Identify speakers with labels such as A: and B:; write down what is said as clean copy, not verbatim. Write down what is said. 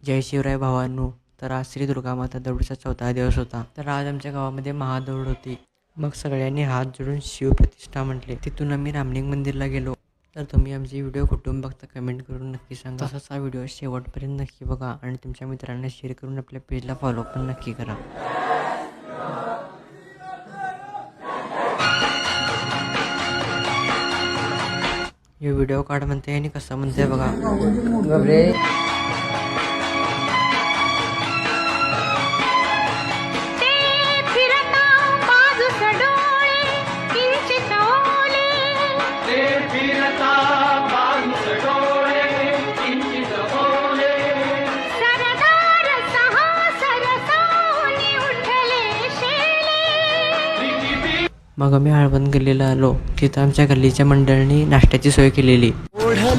A: जय शिवराय भावांनो. तर आज श्री दुर्गामाता दौडचा 4था दिवस होता. तर आज आमच्या गावामध्ये महादौड होती. मग सगळ्यांनी हात जोडून शिवप्रतिष्ठा म्हटले. तिथून आम्ही रामलिंग मंदिरला गेलो. तर तुम्ही आमची व्हिडिओ कुठून बघता कमेंट करून नक्की सांगा. तसंच हा व्हिडिओ शेवटपर्यंत नक्की बघा आणि तुमच्या मित्रांना शेअर करून आपल्या पेजला फॉलो पण नक्की करा. हे व्हिडिओ काढ म्हणते आणि कसं म्हणते बघा. मग आम्ही हळवद गल्लीला आलो. तिथं आमच्या गल्लीच्या मंडळींनी नाश्त्याची सोय केलेली.
B: ओढला